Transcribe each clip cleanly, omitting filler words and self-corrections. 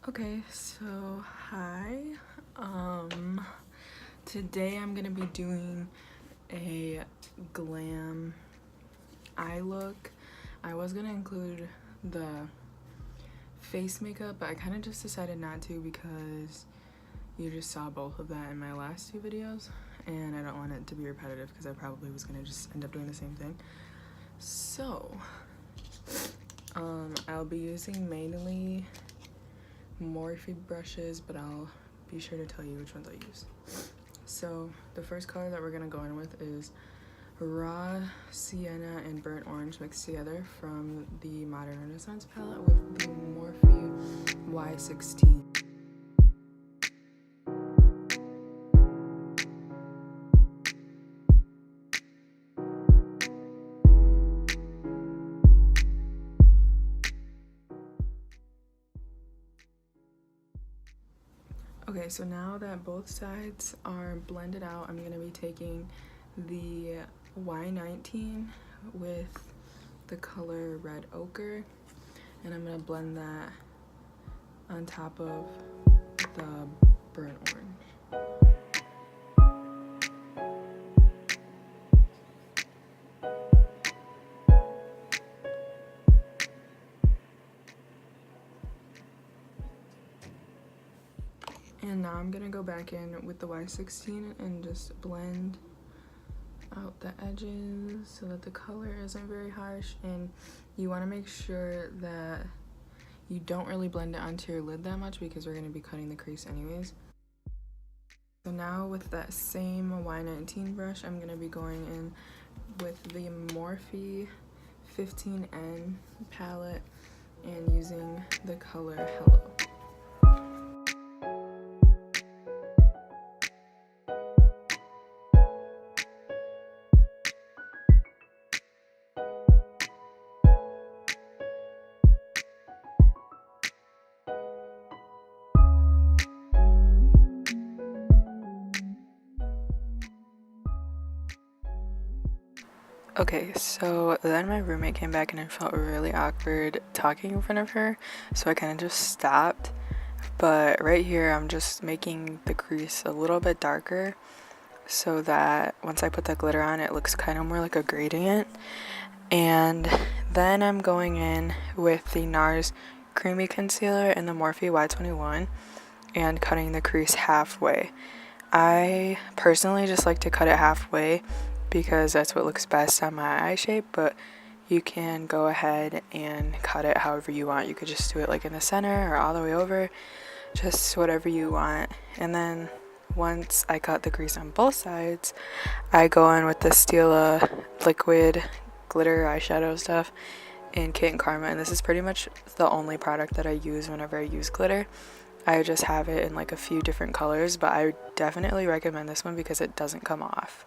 Okay, so hi. Today I'm gonna be doing a glam eye look. I was gonna include the face makeup, but I kind of just decided not to because you just saw both of that in my last two videos, and I don't want it to be repetitive because I probably was gonna just end up doing the same thing. So, I'll be using mainly Morphe brushes, but I'll be sure to tell you which ones I use. So the first color that we're gonna go in with is Raw Sienna and Burnt Orange mixed together from the Modern Renaissance palette with the Morphe Y16. Okay, so now that both sides are blended out, I'm gonna be taking the Y19 with the color Red Ochre, and I'm gonna blend that on top of the burnt orange. And now I'm gonna go back in with the Y16 and just blend out the edges so that the color isn't very harsh, and you want to make sure that you don't really blend it onto your lid that much because we're going to be cutting the crease anyways. So now with that same Y19 brush, I'm going to be going in with the Morphe 15N palette and using the color Hello. Okay, so then my roommate came back and I felt really awkward talking in front of her, so I kind of just stopped. But right here I'm just making the crease a little bit darker so that once I put the glitter on it looks kind of more like a gradient. And then I'm going in with the NARS Creamy Concealer in the Morphe Y21 and cutting the crease halfway. I personally just like to cut it halfway because that's what looks best on my eye shape, but you can go ahead and cut it however you want. You could just do it like in the center or all the way over, just whatever you want. And then once I cut the crease on both sides, I go in with the Stila liquid glitter eyeshadow stuff in Kit and Karma, and this is pretty much the only product that I use whenever I use glitter. I just have it in like a few different colors, but I definitely recommend this one because it doesn't come off.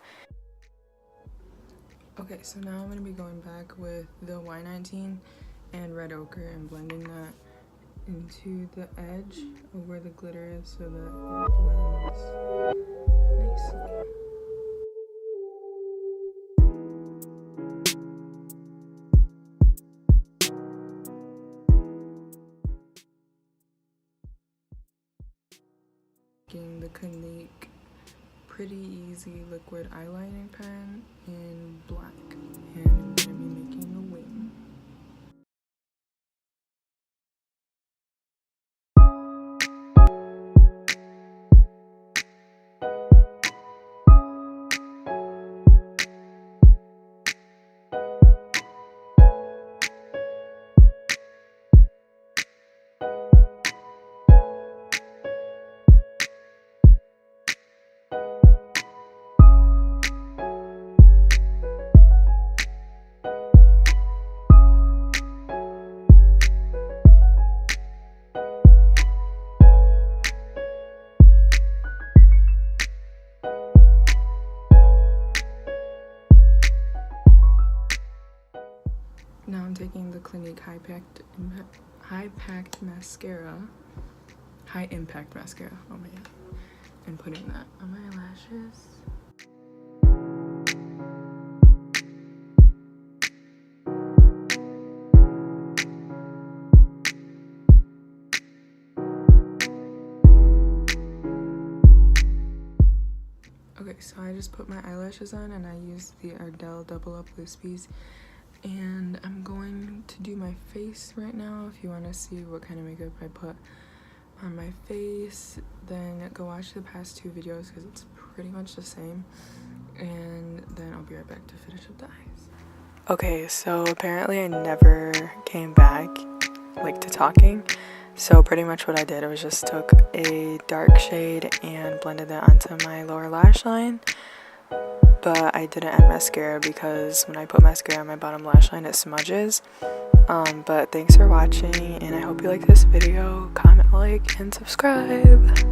Okay, so now I'm going to be going back with the Y19 and Red Ochre and blending that into the edge of where the glitter is so that it blends nicely. Taking the Clinique Pretty Easy liquid eyelining pen in black, and I'm going to be making a wing. Now I'm taking the Clinique High Impact Mascara, oh my god, and putting that on my lashes. Okay, so I just put my eyelashes on and I used the Ardell Double Up Wispies. And I'm going to do my face right now. If you want to see what kind of makeup I put on my face, then go watch the past 2 videos because it's pretty much the same. And then I'll be right back to finish up the eyes. Okay, so apparently I never came back to talking. So pretty much what I did was just took a dark shade and blended that onto my lower lash line. But I didn't add mascara because when I put mascara on my bottom lash line it smudges. But thanks for watching, and I hope you like this video. Comment, like, and subscribe.